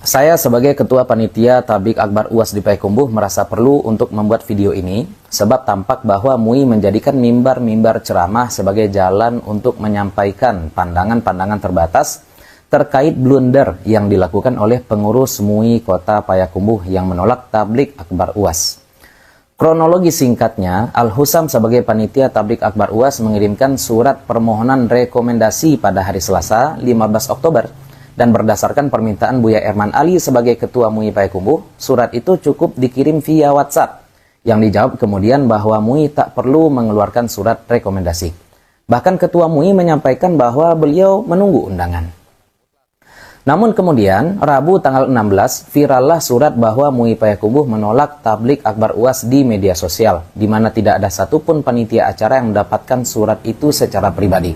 Saya sebagai Ketua Panitia Tabligh Akbar UAS di Payakumbuh merasa perlu untuk membuat video ini sebab tampak bahwa MUI menjadikan mimbar-mimbar ceramah sebagai jalan untuk menyampaikan pandangan-pandangan terbatas terkait blunder yang dilakukan oleh pengurus MUI Kota Payakumbuh yang menolak Tabligh Akbar UAS. Kronologi singkatnya, Al-Husam sebagai Panitia Tabligh Akbar UAS mengirimkan surat permohonan rekomendasi pada hari Selasa 15 Oktober. Dan berdasarkan permintaan Buya Erman Ali sebagai Ketua MUI Payakumbuh, surat itu cukup dikirim via WhatsApp. Yang dijawab kemudian bahwa MUI tak perlu mengeluarkan surat rekomendasi. Bahkan Ketua MUI menyampaikan bahwa beliau menunggu undangan. Namun kemudian, Rabu tanggal 16, virallah surat bahwa MUI Payakumbuh menolak Tabligh Akbar UAS di media sosial, di mana tidak ada satupun panitia acara yang mendapatkan surat itu secara pribadi.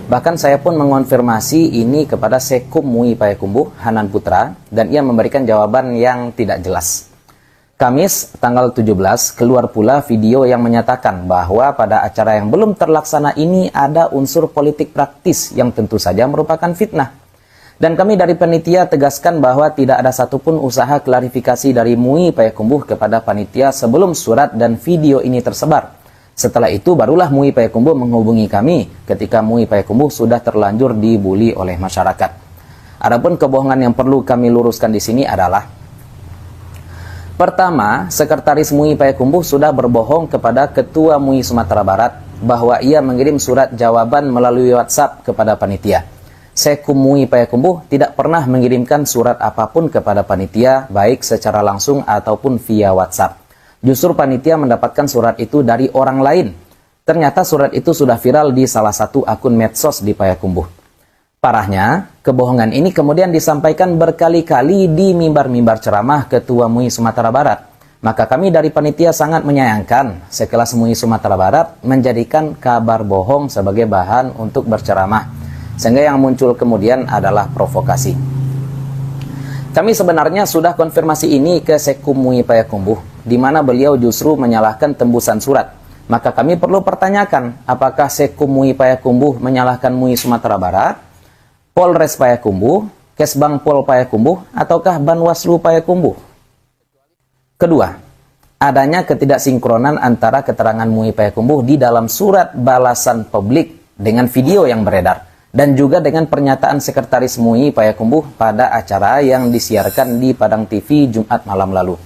Bahkan saya pun mengonfirmasi ini kepada Sekum MUI Payakumbuh, Hanan Putra, dan ia memberikan jawaban yang tidak jelas. Kamis, tanggal 17, keluar pula video yang menyatakan bahwa pada acara yang belum terlaksana ini ada unsur politik praktis yang tentu saja merupakan fitnah. Dan kami dari panitia tegaskan bahwa tidak ada satupun usaha klarifikasi dari MUI Payakumbuh kepada panitia sebelum surat dan video ini tersebar. Setelah itu barulah MUI Payakumbuh menghubungi kami ketika MUI Payakumbuh sudah terlanjur dibully oleh masyarakat. Adapun kebohongan yang perlu kami luruskan di sini adalah: pertama, Sekretaris MUI Payakumbuh sudah berbohong kepada Ketua MUI Sumatera Barat bahwa ia mengirim surat jawaban melalui WhatsApp kepada panitia. Sekum MUI Payakumbuh tidak pernah mengirimkan surat apapun kepada panitia, baik secara langsung ataupun via WhatsApp. Justru panitia mendapatkan surat itu dari orang lain. Ternyata surat itu sudah viral di salah satu akun medsos di Payakumbuh. Parahnya, kebohongan ini kemudian disampaikan berkali-kali di mimbar-mimbar ceramah Ketua MUI Sumatera Barat. Maka kami dari panitia sangat menyayangkan sekelas MUI Sumatera Barat menjadikan kabar bohong sebagai bahan untuk berceramah. Sehingga yang muncul kemudian adalah provokasi. Kami sebenarnya sudah konfirmasi ini ke Sekum MUI Payakumbuh, di mana beliau justru menyalahkan tembusan surat. Maka kami perlu pertanyakan, apakah Sekum MUI Payakumbuh menyalahkan MUI Sumatera Barat, Polres Payakumbuh, Kesbang Pol Payakumbuh, ataukah Banwaslu Payakumbuh? Kedua, adanya ketidaksinkronan antara keterangan MUI Payakumbuh di dalam surat balasan publik dengan video yang beredar, dan juga dengan pernyataan Sekretaris MUI Payakumbuh pada acara yang disiarkan di Padang TV Jumat malam lalu.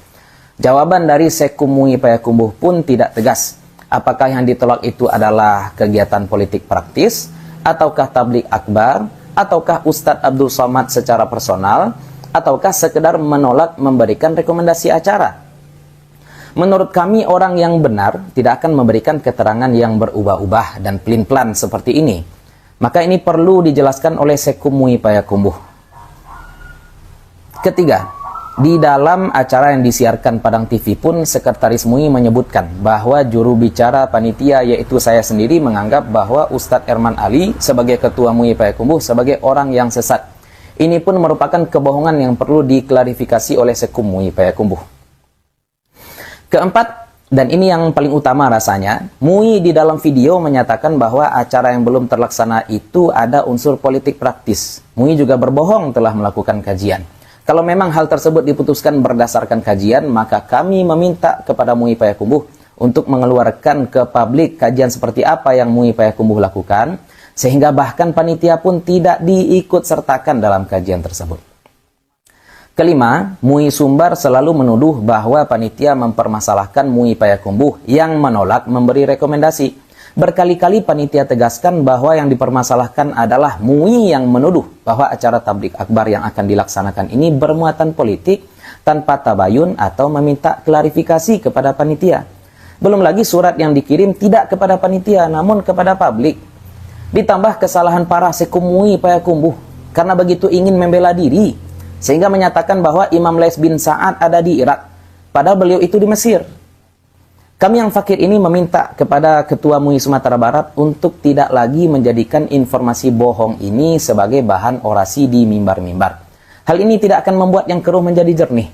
Jawaban dari Sekum MUI Payakumbuh pun tidak tegas. Apakah yang ditolak itu adalah kegiatan politik praktis, ataukah tabligh akbar, ataukah Ustadz Abdul Somad secara personal, ataukah sekedar menolak memberikan rekomendasi acara? Menurut kami, orang yang benar tidak akan memberikan keterangan yang berubah-ubah dan pelin-pelan seperti ini. Maka ini perlu dijelaskan oleh Sekum MUI Payakumbuh. Ketiga, di dalam acara yang disiarkan Padang TV pun Sekretaris MUI menyebutkan bahwa juru bicara panitia yaitu saya sendiri menganggap bahwa Ustadz Erman Ali sebagai Ketua MUI Payakumbuh sebagai orang yang sesat. Ini pun merupakan kebohongan yang perlu diklarifikasi oleh Sekum MUI Payakumbuh. Keempat, dan ini yang paling utama rasanya, MUI di dalam video menyatakan bahwa acara yang belum terlaksana itu ada unsur politik praktis. MUI juga berbohong telah melakukan kajian. Kalau memang hal tersebut diputuskan berdasarkan kajian, maka kami meminta kepada MUI Payakumbuh untuk mengeluarkan ke publik kajian seperti apa yang MUI Payakumbuh lakukan, sehingga bahkan panitia pun tidak diikut sertakan dalam kajian tersebut. Kelima, MUI Sumbar selalu menuduh bahwa panitia mempermasalahkan MUI Payakumbuh yang menolak memberi rekomendasi. Berkali-kali panitia tegaskan bahwa yang dipermasalahkan adalah MUI yang menuduh bahwa acara tabligh akbar yang akan dilaksanakan ini bermuatan politik tanpa tabayun atau meminta klarifikasi kepada panitia. Belum lagi surat yang dikirim tidak kepada panitia namun kepada publik. Ditambah kesalahan parah Sekum MUI Payakumbuh karena begitu ingin membela diri, sehingga menyatakan bahwa Imam Lais bin Sa'ad ada di Irak, padahal beliau itu di Mesir. Kami yang fakir ini meminta kepada Ketua MUI Sumatera Barat untuk tidak lagi menjadikan informasi bohong ini sebagai bahan orasi di mimbar-mimbar. Hal ini tidak akan membuat yang keruh menjadi jernih,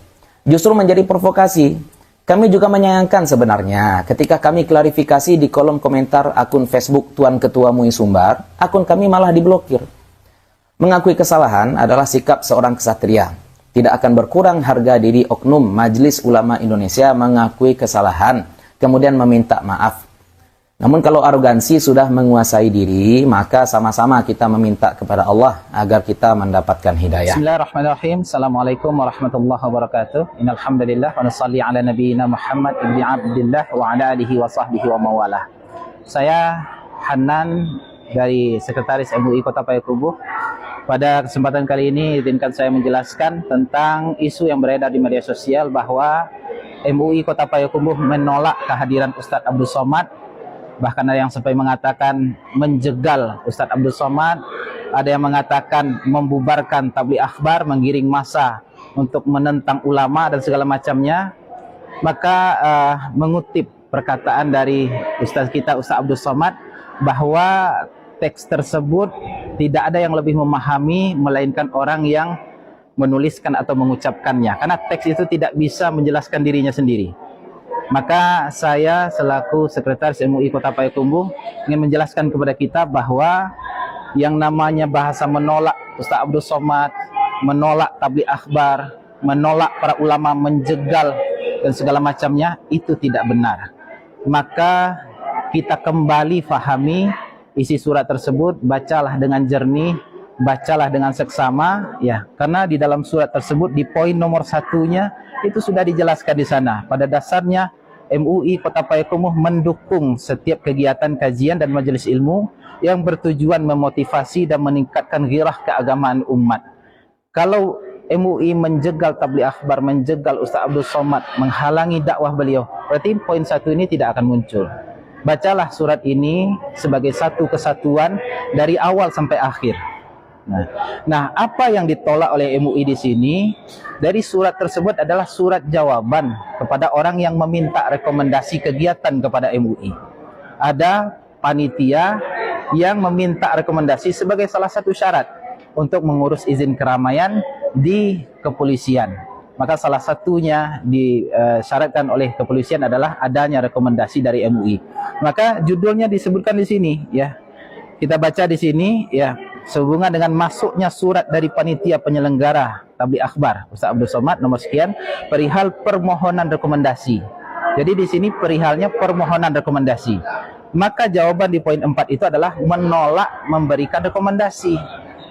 justru menjadi provokasi. Kami juga menyayangkan sebenarnya ketika kami klarifikasi di kolom komentar akun Facebook Tuan Ketua MUI Sumbar, akun kami malah diblokir. Mengakui kesalahan adalah sikap seorang kesatria. Tidak akan berkurang harga diri oknum Majelis Ulama Indonesia mengakui kesalahan, kemudian meminta maaf. Namun kalau arogansi sudah menguasai diri, maka sama-sama kita meminta kepada Allah agar kita mendapatkan hidayah. Bismillahirrahmanirrahim. Assalamualaikum warahmatullahi wabarakatuh. Innal hamdalillah wa nusalli ala nabiyyina Muhammad ibni Abdillah wa ala alihi wa sahbihi wa mawalah. Saya Hanan dari Sekretaris MUI Kota Payakumbuh. Pada kesempatan kali ini izinkan saya menjelaskan tentang isu yang beredar di media sosial bahwa MUI Kota Payakumbuh menolak kehadiran Ustadz Abdul Somad. Bahkan ada yang sampai mengatakan menjegal Ustadz Abdul Somad, ada yang mengatakan membubarkan tabligh akhbar, menggiring massa untuk menentang ulama dan segala macamnya. Maka mengutip perkataan dari Ustadz kita, Ustadz Abdul Somad, bahwa teks tersebut tidak ada yang lebih memahami melainkan orang yang menuliskan atau mengucapkannya, karena teks itu tidak bisa menjelaskan dirinya sendiri. Maka saya selaku Sekretaris MUI Kota Payakumbuh ingin menjelaskan kepada kita bahwa yang namanya bahasa menolak Ustadz Abdul Somad, menolak tabligh akhbar, menolak para ulama, menjegal dan segala macamnya, itu tidak benar. Maka kita kembali fahami isi surat tersebut, bacalah dengan jernih, bacalah dengan seksama, ya, karena di dalam surat tersebut di poin nomor 1-nya itu sudah dijelaskan di sana. Pada dasarnya MUI Kota Payakumbuh mendukung setiap kegiatan kajian dan majelis ilmu yang bertujuan memotivasi dan meningkatkan ghirah keagamaan umat. Kalau MUI menjegal tabligh akhbar, menjegal Ustadz Abdul Somad, menghalangi dakwah beliau, berarti poin 1 ini tidak akan muncul. Bacalah surat ini sebagai satu kesatuan dari awal sampai akhir. Nah, apa yang ditolak oleh MUI di sini dari surat tersebut adalah surat jawaban kepada orang yang meminta rekomendasi kegiatan kepada MUI. Ada panitia yang meminta rekomendasi sebagai salah satu syarat untuk mengurus izin keramaian di kepolisian. Maka salah satunya disyaratkan oleh kepolisian adalah adanya rekomendasi dari MUI. Maka judulnya disebutkan di sini, ya. Kita baca di sini, ya, sehubungan dengan masuknya surat dari panitia penyelenggara tabligh akhbar Ustadz Abdul Somad nomor sekian perihal permohonan rekomendasi. Jadi di sini perihalnya permohonan rekomendasi. Maka jawaban di poin 4 itu adalah menolak memberikan rekomendasi.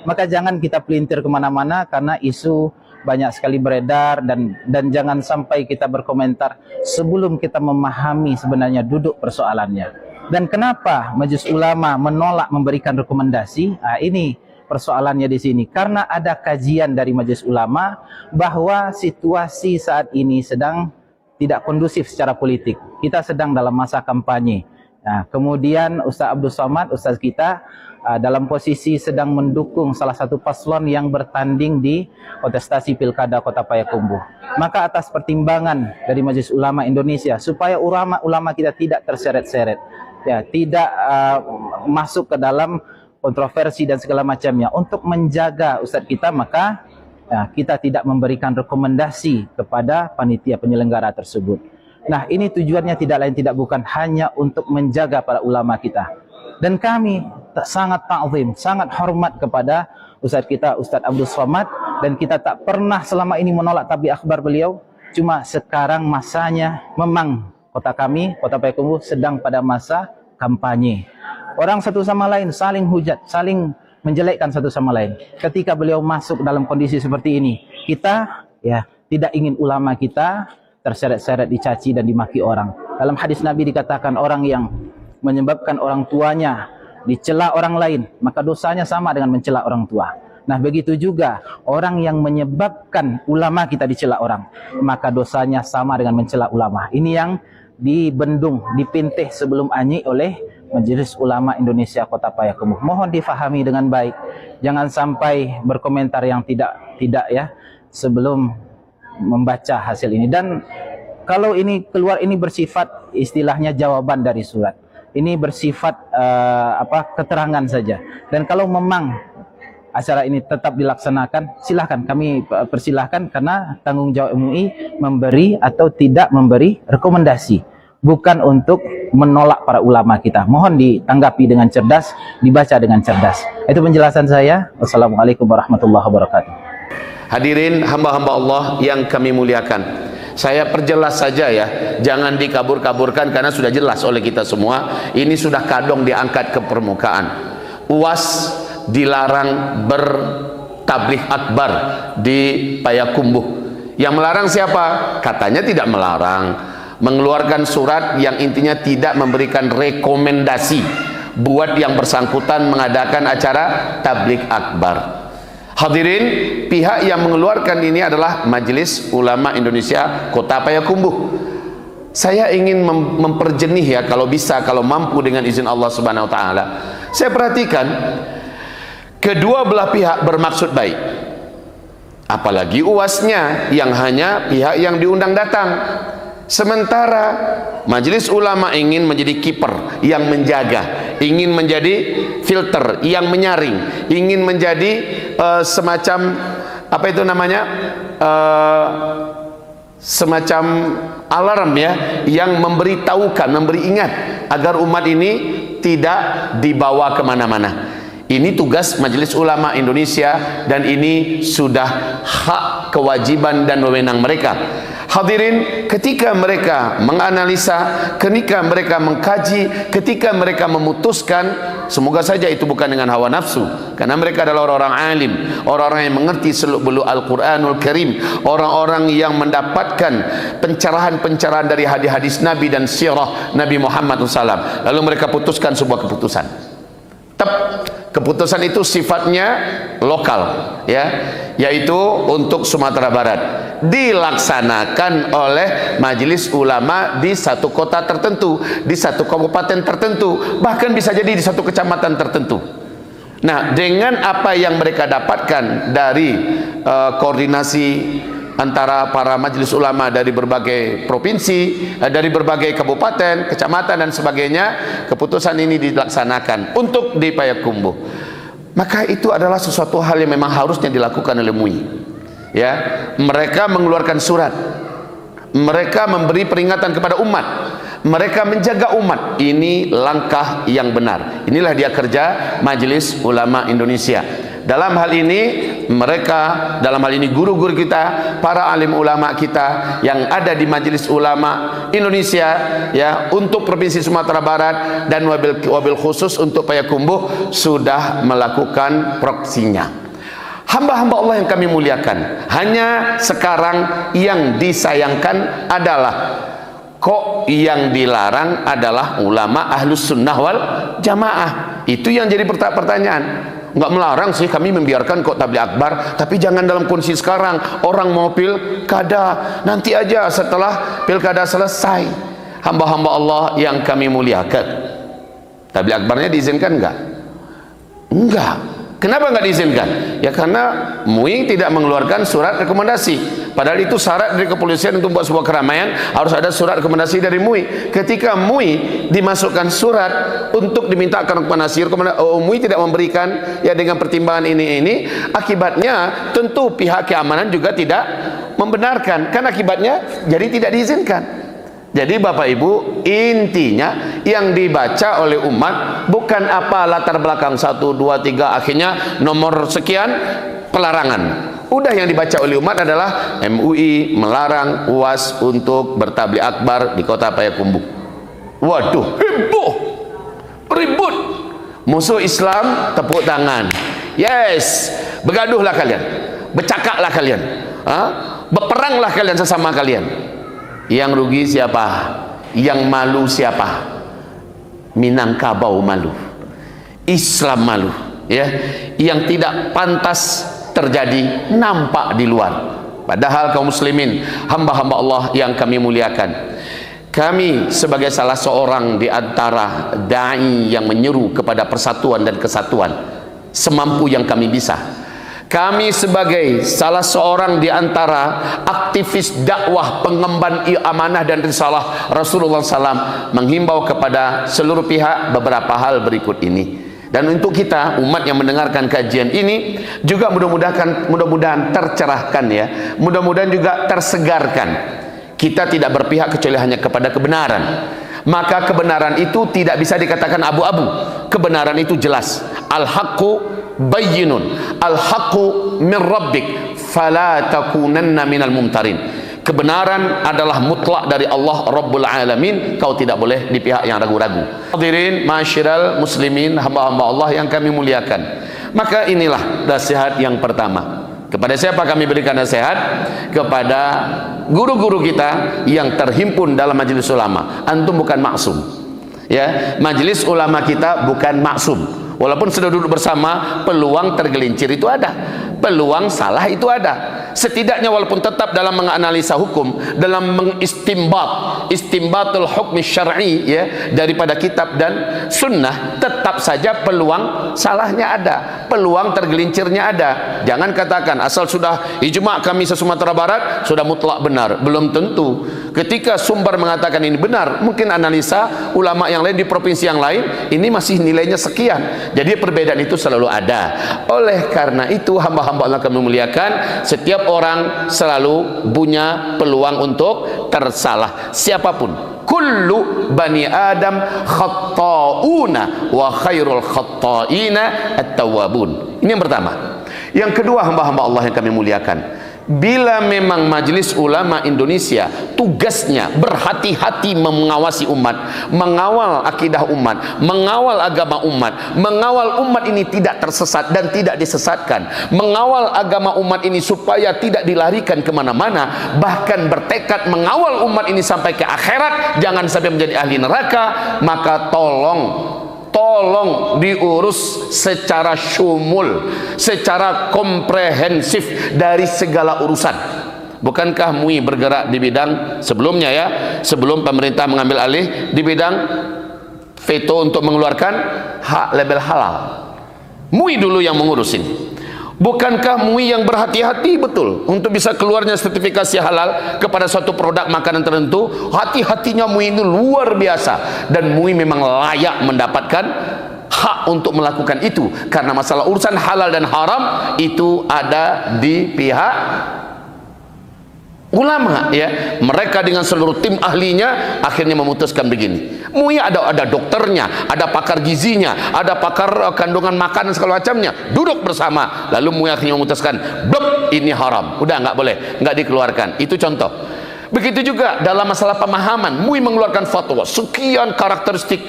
Maka jangan kita pelintir kemana-mana karena isu banyak sekali beredar, dan jangan sampai kita berkomentar sebelum kita memahami sebenarnya duduk persoalannya. Dan kenapa Majelis Ulama menolak memberikan rekomendasi? Nah, ini persoalannya di sini. Karena ada kajian dari Majelis Ulama bahwa situasi saat ini sedang tidak kondusif secara politik. Kita sedang dalam masa kampanye. Nah, kemudian Ustadz Abdul Somad, Ustadz kita, dalam posisi sedang mendukung salah satu paslon yang bertanding di kontestasi Pilkada Kota Payakumbuh. Maka atas pertimbangan dari Majelis Ulama Indonesia supaya ulama kita tidak terseret-seret, ya, tidak masuk ke dalam kontroversi dan segala macamnya, untuk menjaga Ustadz kita, maka ya, kita tidak memberikan rekomendasi kepada panitia penyelenggara tersebut. Nah, ini tujuannya tidak lain tidak bukan hanya untuk menjaga para ulama kita. Dan kami sangat ta'zim, sangat hormat kepada Ustadz kita, Ustadz Abdul Somad, dan kita tak pernah selama ini menolak tabligh akhbar beliau. Cuma sekarang masanya memang kota kami, Kota Payakumbuh, sedang pada masa kampanye. Orang satu sama lain saling hujat, saling menjelekkan satu sama lain. Ketika beliau masuk dalam kondisi seperti ini, kita ya tidak ingin ulama kita terseret-seret, dicaci dan dimaki orang. Dalam hadis Nabi dikatakan orang yang menyebabkan orang tuanya dicela orang lain, maka dosanya sama dengan mencela orang tua. Nah, begitu juga orang yang menyebabkan ulama kita dicela orang, maka dosanya sama dengan mencela ulama. Ini yang dibendung, dipintih sebelum anyi oleh Majelis Ulama Indonesia Kota Payakumbuh. Mohon difahami dengan baik. Jangan sampai berkomentar yang tidak ya sebelum membaca hasil ini. Dan kalau ini keluar, ini bersifat istilahnya jawaban dari surat. Ini bersifat keterangan saja. Dan kalau memang acara ini tetap dilaksanakan, silahkan, kami persilahkan, karena tanggung jawab MUI memberi atau tidak memberi rekomendasi, bukan untuk menolak para ulama kita. Mohon ditanggapi dengan cerdas, dibaca dengan cerdas. Itu penjelasan saya. Wassalamualaikum warahmatullahi wabarakatuh. Hadirin hamba-hamba Allah yang kami muliakan, saya perjelas saja ya, jangan dikabur-kaburkan karena sudah jelas oleh kita semua. Ini sudah kadung diangkat ke permukaan. UAS dilarang bertabligh akbar di Payakumbuh. Yang melarang siapa? Katanya tidak melarang, mengeluarkan surat yang intinya tidak memberikan rekomendasi buat yang bersangkutan mengadakan acara tabligh akbar. Hadirin, pihak yang mengeluarkan ini adalah Majelis Ulama Indonesia Kota Payakumbuh. Saya ingin memperjenih ya, kalau bisa, kalau mampu dengan izin Allah Subhanahu wa taala. Saya perhatikan kedua belah pihak bermaksud baik. Apalagi UASnya yang hanya pihak yang diundang datang. Sementara Majelis Ulama ingin menjadi kiper yang menjaga, ingin menjadi filter yang menyaring, ingin menjadi semacam apa itu namanya, semacam alarm ya, yang memberitahukan, memberi ingat agar umat ini tidak dibawa kemana-mana. Ini tugas Majelis Ulama Indonesia dan ini sudah hak, kewajiban dan wewenang mereka. Hadirin, ketika mereka menganalisa, ketika mereka mengkaji, ketika mereka memutuskan, semoga saja itu bukan dengan hawa nafsu, karena mereka adalah orang-orang alim, orang-orang yang mengerti seluk-beluk Al-Quranul Karim, orang-orang yang mendapatkan pencerahan-pencerahan dari hadis-hadis Nabi dan sirah Nabi Muhammad SAW. Lalu mereka putuskan sebuah keputusan. Keputusan itu sifatnya lokal ya, yaitu untuk Sumatera Barat, dilaksanakan oleh Majelis Ulama di satu kota tertentu, di satu kabupaten tertentu, bahkan bisa jadi di satu kecamatan tertentu. Nah, dengan apa yang mereka dapatkan dari koordinasi antara para majelis ulama dari berbagai provinsi, dari berbagai kabupaten, kecamatan dan sebagainya, keputusan ini dilaksanakan untuk di Payakumbuh. Maka itu adalah sesuatu hal yang memang harusnya dilakukan oleh MUI. Ya, mereka mengeluarkan surat, mereka memberi peringatan kepada umat, mereka menjaga umat. Ini langkah yang benar. Inilah dia kerja Majelis Ulama Indonesia. Dalam hal ini mereka, dalam hal ini guru-guru kita, para alim ulama kita yang ada di Majelis Ulama Indonesia ya, untuk Provinsi Sumatera Barat dan wabil khusus untuk Payakumbuh sudah melakukan proksinya. Hamba-hamba Allah yang kami muliakan, hanya sekarang yang disayangkan adalah kok yang dilarang adalah ulama ahlus sunnah wal jamaah. Itu yang jadi pertanyaan. Nggak melarang sih, kami membiarkan kok tabligh akbar, tapi jangan dalam kondisi sekarang. Orang mau pilkada, nanti aja setelah pilkada selesai. Hamba-hamba Allah yang kami muliakan, tabligh akbarnya diizinkan nggak? Enggak. Kenapa nggak diizinkan? Ya karena MUI tidak mengeluarkan surat rekomendasi. Padahal itu syarat dari kepolisian untuk membuat sebuah keramaian, harus ada surat rekomendasi dari MUI. Ketika MUI dimasukkan surat untuk dimintakan rekomendasi, MUI tidak memberikan ya dengan pertimbangan ini, akibatnya tentu pihak keamanan juga tidak membenarkan. Kan akibatnya jadi tidak diizinkan. Jadi Bapak Ibu, intinya yang dibaca oleh umat bukan apa latar belakang 1, 2, 3 akhirnya nomor sekian pelarangan. Udah yang dibaca oleh umat adalah MUI melarang UAS untuk bertabligh akbar di kota Payakumbuh. Waduh, heboh, ribut. Musuh Islam tepuk tangan. Yes, begaduhlah kalian, bercakaplah kalian, berperanglah kalian sesama kalian. Yang rugi siapa? Yang malu siapa? Minangkabau malu, Islam malu ya. Yang tidak pantas terjadi nampak di luar. Padahal kaum muslimin, hamba-hamba Allah yang kami muliakan, kami sebagai salah seorang di antara dai yang menyeru kepada persatuan dan kesatuan semampu yang kami bisa, kami sebagai salah seorang di antara aktivis dakwah pengemban amanah dan risalah Rasulullah SAW menghimbau kepada seluruh pihak beberapa hal berikut ini. Dan untuk kita umat yang mendengarkan kajian ini juga mudah-mudahan tercerahkan ya, mudah-mudahan juga tersegarkan. Kita tidak berpihak kecuali hanya kepada kebenaran. Maka kebenaran itu tidak bisa dikatakan abu-abu. Kebenaran itu jelas. Al-haqqu bayyinun, al-haqqu min rabbik fala takunanna minal mumtarin. Kebenaran adalah mutlak dari Allah Rabbul Alamin, kau tidak boleh di pihak yang ragu-ragu. Hadirin masyiral muslimin, hamba-hamba Allah yang kami muliakan, maka inilah nasihat yang pertama. Kepada siapa kami berikan nasihat? Kepada guru-guru kita yang terhimpun dalam majelis ulama. Antum bukan maksum, ya, majelis ulama kita bukan maksum. Walaupun sudah duduk bersama, peluang tergelincir itu ada, peluang salah itu ada. Setidaknya walaupun tetap dalam menganalisa hukum, dalam istimbatul hukmi syar'i, ya, daripada kitab dan sunnah, tetap saja peluang salahnya ada, peluang tergelincirnya ada. Jangan katakan asal sudah ijma' kami se-Sumatera Barat sudah mutlak benar. Belum tentu. Ketika sumber mengatakan ini benar, mungkin analisa ulama yang lain di provinsi yang lain ini masih nilainya sekian. Jadi perbedaan itu selalu ada. Oleh karena itu, hamba-hamba Allah kami muliakan, setiap orang selalu punya peluang untuk tersalah, siapapun. Kullu bani Adam khatta'una wa khairul khatta'ina at-tawwabun. Ini yang pertama. Yang kedua, hamba-hamba Allah yang kami muliakan, bila memang majelis ulama Indonesia tugasnya berhati-hati mengawasi umat, mengawal akidah umat, mengawal agama umat, mengawal umat ini tidak tersesat dan tidak disesatkan, mengawal agama umat ini supaya tidak dilarikan kemana-mana, bahkan bertekad mengawal umat ini sampai ke akhirat, jangan sampai menjadi ahli neraka, maka tolong diurus secara syumul, secara komprehensif dari segala urusan. Bukankah MUI bergerak di bidang sebelumnya, ya, sebelum pemerintah mengambil alih, di bidang veto untuk mengeluarkan hak label halal? MUI dulu yang mengurusin. Bukankah MUI yang berhati-hati betul untuk bisa keluarnya sertifikasi halal kepada suatu produk makanan tertentu? Hati-hatinya MUI itu luar biasa, dan MUI memang layak mendapatkan hak untuk melakukan itu, karena masalah urusan halal dan haram itu ada di pihak ulama, ya. Mereka dengan seluruh tim ahlinya akhirnya memutuskan begini. MUI ada dokternya, ada pakar gizinya, ada pakar kandungan makanan segala macamnya, duduk bersama, lalu MUI akhirnya memutuskan, blok, ini haram, udah nggak boleh, nggak dikeluarkan. Itu contoh. Begitu juga dalam masalah pemahaman, MUI mengeluarkan fatwa sekian karakteristik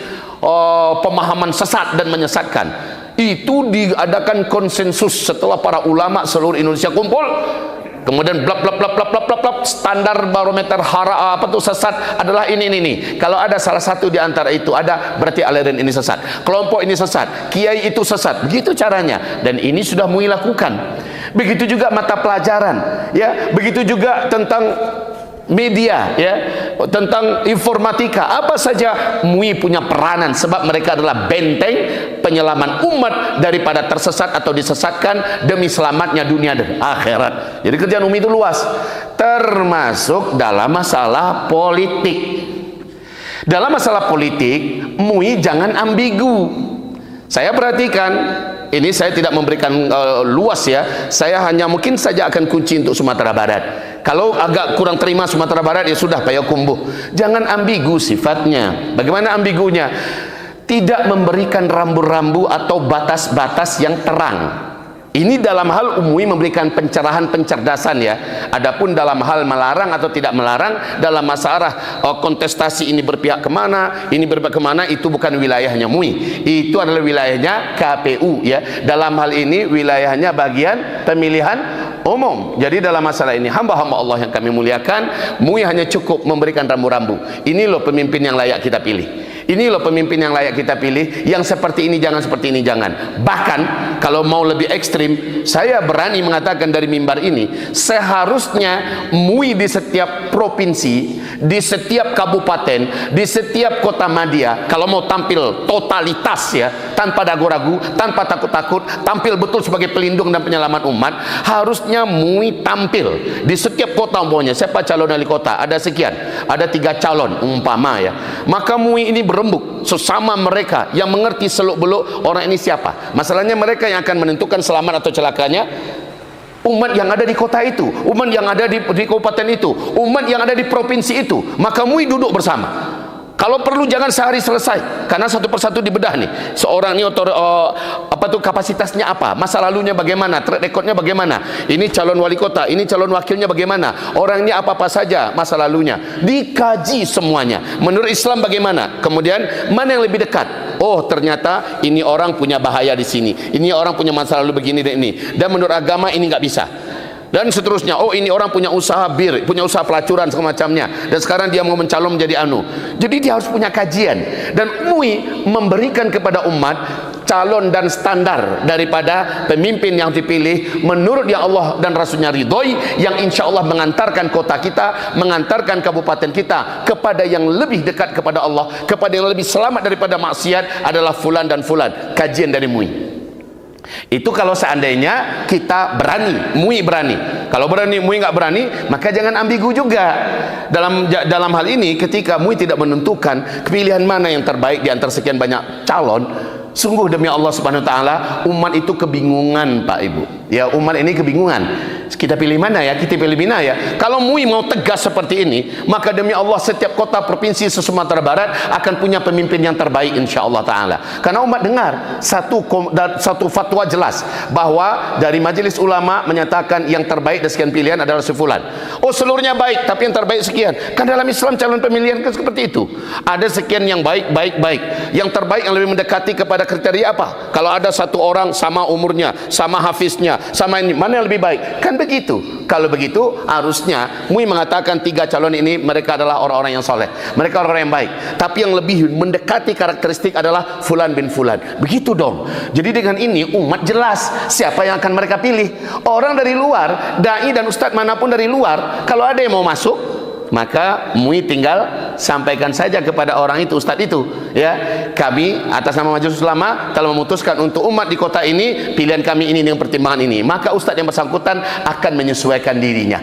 pemahaman sesat dan menyesatkan. Itu diadakan konsensus setelah para ulama seluruh Indonesia kumpul. Kemudian blap standar barometer sesat adalah ini. Kalau ada salah satu di antara itu ada, berarti aliran ini sesat, kelompok ini sesat, kiai itu sesat. Begitu caranya, dan ini sudah MUI lakukan. Begitu juga mata pelajaran, ya. Begitu juga tentang media, ya, tentang informatika, apa saja MUI punya peranan, sebab mereka adalah benteng penyelaman umat daripada tersesat atau disesatkan demi selamatnya dunia dan akhirat. Jadi kerjaan MUI itu luas, termasuk dalam masalah politik. Dalam masalah politik, MUI jangan ambigu. Saya perhatikan, ini saya tidak memberikan luas, ya, saya hanya mungkin saja akan kunci untuk Sumatera Barat. Kalau agak kurang terima Sumatera Barat, ya sudah, payakumbuh. Jangan ambigu sifatnya. Bagaimana ambigunya? Tidak memberikan rambu-rambu atau batas-batas yang terang. Ini dalam hal MUI memberikan pencerahan, pencerdasan, ya. Adapun dalam hal melarang atau tidak melarang, dalam masalah kontestasi ini berpihak kemana, ini berpihak kemana, itu bukan wilayahnya MUI. Itu adalah wilayahnya KPU, ya. Dalam hal ini wilayahnya bagian pemilihan umum. Jadi dalam masalah ini, hamba-hamba Allah yang kami muliakan, MUI hanya cukup memberikan rambu-rambu. Ini loh pemimpin yang layak kita pilih. Ini loh pemimpin yang layak kita pilih, yang seperti ini jangan, seperti ini jangan. Bahkan kalau mau lebih ekstrim, saya berani mengatakan dari mimbar ini, seharusnya MUI di setiap provinsi, di setiap kabupaten, di setiap kota madya, kalau mau tampil totalitas, ya, tanpa ragu-ragu, tanpa takut-takut, tampil betul sebagai pelindung dan penyelamat umat, harusnya MUI tampil di setiap kota. Umpamanya siapa calon wali kota, ada sekian, ada 3 calon umpama, ya, maka MUI ini berembuk sesama mereka yang mengerti seluk-beluk orang ini siapa. Masalahnya mereka yang akan menentukan selamat atau celakanya umat yang ada di kota itu, umat yang ada di kabupaten itu, umat yang ada di provinsi itu. Maka MUI duduk bersama. Kalau perlu jangan sehari selesai, karena satu persatu dibedah nih. Seorang ini kapasitasnya apa, masa lalunya bagaimana, track recordnya bagaimana, ini calon wali kota, ini calon wakilnya bagaimana, orangnya apa saja masa lalunya, dikaji semuanya. Menurut Islam bagaimana, kemudian mana yang lebih dekat. Oh ternyata ini orang punya bahaya di sini, ini orang punya masa lalu begini dan ini, dan menurut agama ini nggak bisa. Dan seterusnya, oh ini orang punya usaha bir, punya usaha pelacuran semacamnya, dan sekarang dia mau mencalon menjadi anu. Jadi dia harus punya kajian, dan MUI memberikan kepada umat calon dan standar daripada pemimpin yang dipilih menurut yang Allah dan Rasulnya ridhoi, yang insya Allah mengantarkan kota kita, mengantarkan kabupaten kita kepada yang lebih dekat kepada Allah, kepada yang lebih selamat daripada maksiat adalah fulan dan fulan. Kajian dari MUI. Itu kalau seandainya kita berani, MUI berani. Kalau berani, MUI nggak berani, maka jangan ambigu juga. Dalam hal ini, ketika MUI tidak menentukan pilihan mana yang terbaik di antara sekian banyak calon, sungguh demi Allah Subhanahu wa taala, umat itu kebingungan, Pak Ibu. Ya, umat ini kebingungan. Kita pilih mana ya? Kita pilih mana ya? Kalau MUI mau tegas seperti ini, maka demi Allah setiap kota provinsi se-Sumatera Barat akan punya pemimpin yang terbaik insyaallah taala. Karena umat dengar satu fatwa jelas bahwa dari majelis ulama menyatakan yang terbaik dari sekian pilihan adalah sefulan. Oh, seluruhnya baik, tapi yang terbaik sekian. Kan dalam Islam calon pemilihan kan seperti itu. Ada sekian yang baik. Yang terbaik yang lebih mendekati kepada kriteria apa? Kalau ada satu orang sama umurnya, sama hafiznya, sama ini, mana yang lebih baik? Kan begitu. Kalau begitu harusnya MUI mengatakan 3 calon ini mereka adalah orang-orang yang soleh, mereka orang-orang yang baik, tapi yang lebih mendekati karakteristik adalah fulan bin fulan. Begitu dong. Jadi dengan ini umat jelas siapa yang akan mereka pilih. Orang dari luar, dai dan ustadz manapun dari luar, kalau ada yang mau masuk, maka MUI tinggal sampaikan saja kepada orang itu, ustadz itu, ya, kami atas nama Majelis Ulama telah memutuskan untuk umat di kota ini, pilihan kami ini dengan pertimbangan ini. Maka ustadz yang bersangkutan akan menyesuaikan dirinya.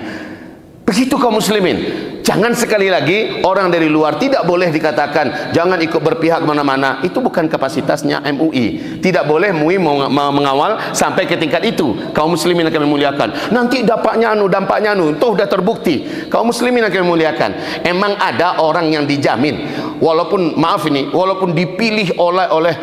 Begitu kaum muslimin. Jangan sekali lagi orang dari luar tidak boleh dikatakan jangan ikut berpihak kemana-mana. Itu bukan kapasitasnya MUI. Tidak boleh MUI mengawal sampai ke tingkat itu. Kaum muslimin akan memuliakan. Nanti dampaknya anu, toh sudah terbukti. Kaum muslimin akan memuliakan. Emang ada orang yang dijamin, walaupun maaf ini, walaupun dipilih oleh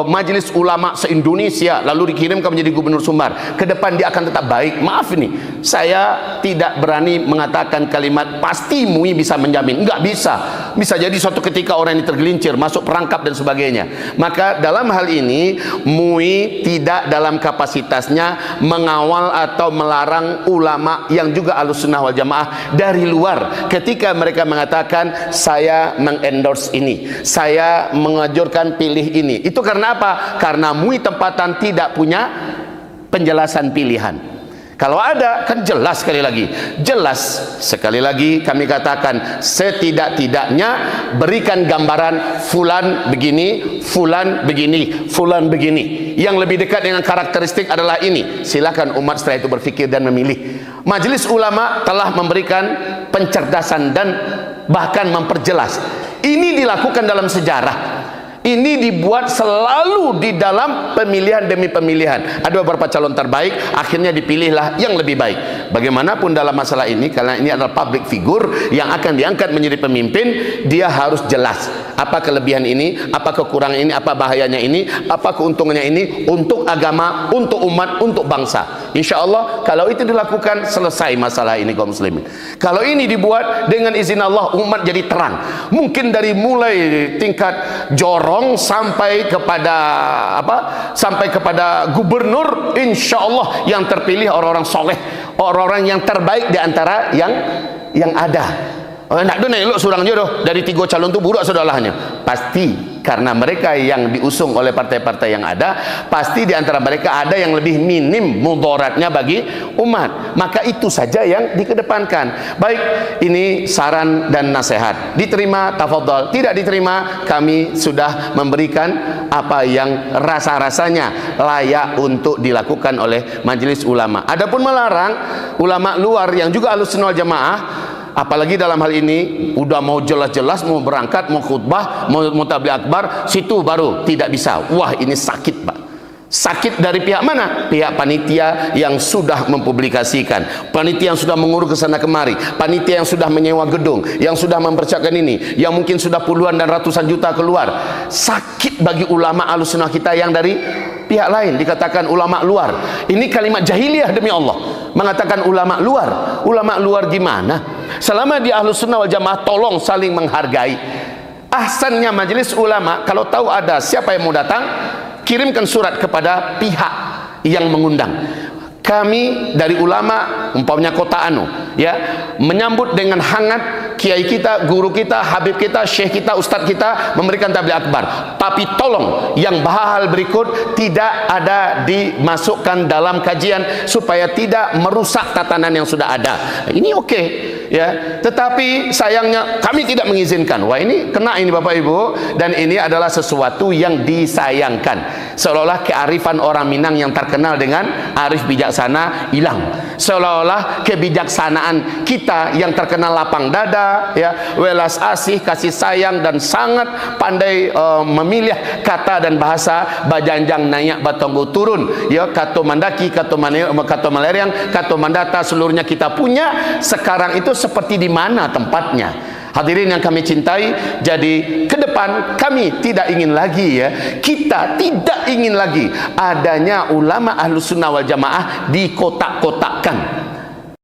majelis ulama se-Indonesia lalu dikirimkan menjadi gubernur Sumbar, ke depan dia akan tetap baik. Maaf ini, saya tidak berani mengatakan kalimat pasti MUI bisa menjamin. Enggak bisa. Bisa jadi suatu ketika orang ini tergelincir, masuk perangkap dan sebagainya. Maka dalam hal ini MUI tidak dalam kapasitasnya mengawal atau melarang ulama yang juga Ahlussunnah wal Jamaah dari luar ketika mereka mengatakan saya mengendorse ini, saya mengajurkan pilih ini. Itu karena apa? Karena MUI tempatan tidak punya penjelasan pilihan. Kalau ada, kan jelas sekali lagi. Jelas sekali lagi kami katakan, setidak-tidaknya berikan gambaran fulan begini, fulan begini, fulan begini. Yang lebih dekat dengan karakteristik adalah ini. Silakan umat setelah itu berfikir dan memilih. Majelis ulama telah memberikan pencerdasan dan bahkan memperjelas. Ini dilakukan dalam sejarah. Ini dibuat selalu di dalam pemilihan demi pemilihan. Ada beberapa calon terbaik, akhirnya dipilihlah yang lebih baik. Bagaimanapun dalam masalah ini, karena ini adalah public figure yang akan diangkat menjadi pemimpin, dia harus jelas apa kelebihan ini, apa kekurangan ini, apa bahayanya ini, apa keuntungannya ini untuk agama, untuk umat, untuk bangsa. Insya Allah kalau itu dilakukan, selesai masalah ini kaum muslimin. Kalau ini dibuat dengan izin Allah, umat jadi terang. Mungkin dari mulai tingkat jorong sampai kepada sampai kepada gubernur, insya Allah yang terpilih orang-orang soleh, orang-orang yang terbaik di antara yang ada. Nak do elok surang jodoh dari 3 calon itu buruk saudalahnya. Pasti karena mereka yang diusung oleh partai-partai yang ada, pasti di antara mereka ada yang lebih minim mudaratnya bagi umat. Maka itu saja yang dikedepankan. Baik, ini saran dan nasihat. Diterima tafadhol, tidak diterima kami sudah memberikan apa yang rasa-rasanya layak untuk dilakukan oleh majelis ulama. Adapun melarang ulama luar yang juga Ahlussunnah wal Jamaah, apalagi dalam hal ini udah mau jelas-jelas mau berangkat, mau khutbah, mau tabligh akbar, situ baru tidak bisa. Wah, ini sakit, Pak. Sakit dari pihak mana? Pihak panitia yang sudah mempublikasikan, panitia yang sudah mengurus ke sana kemari, panitia yang sudah menyewa gedung, yang sudah mempersiapkan ini, yang mungkin sudah puluhan dan ratusan juta keluar. Sakit bagi ulama Ahlussunnah kita yang dari pihak lain, dikatakan ulama luar. Ini kalimat jahiliyah demi Allah, mengatakan ulama luar. Ulama luar gimana? Selama di Ahlussunnah wal Jamaah, tolong saling menghargai. Ahsannya majelis ulama, kalau tahu ada siapa yang mau datang, kirimkan surat kepada pihak yang mengundang. Kami dari ulama, umpamanya kota Anu, ya, menyambut dengan hangat kiai kita, guru kita, habib kita, syekh kita, ustadz kita memberikan tabligh akbar. Tapi tolong yang hal berikut tidak ada dimasukkan dalam kajian supaya tidak merusak tatanan yang sudah ada. Ini oke, ya. Tetapi sayangnya kami tidak mengizinkan. Wah, ini kena ini Bapak Ibu, dan ini adalah sesuatu yang disayangkan. Seolah-olah kearifan orang Minang yang terkenal dengan arif bijaksana hilang. Seolah-olah kebijaksanaan kita yang terkenal lapang dada, ya, welas asih, kasih sayang, dan sangat pandai memilih kata dan bahasa, bajanjang naik batonggo turun, ya, kato mandaki, kato maleriang, kato mandata, seluruhnya kita punya. Sekarang itu seperti di mana tempatnya? Hadirin yang kami cintai, jadi ke depan kami tidak ingin lagi, ya, kita tidak ingin lagi adanya ulama Ahlussunnah wal Jamaah dikotak-kotakkan.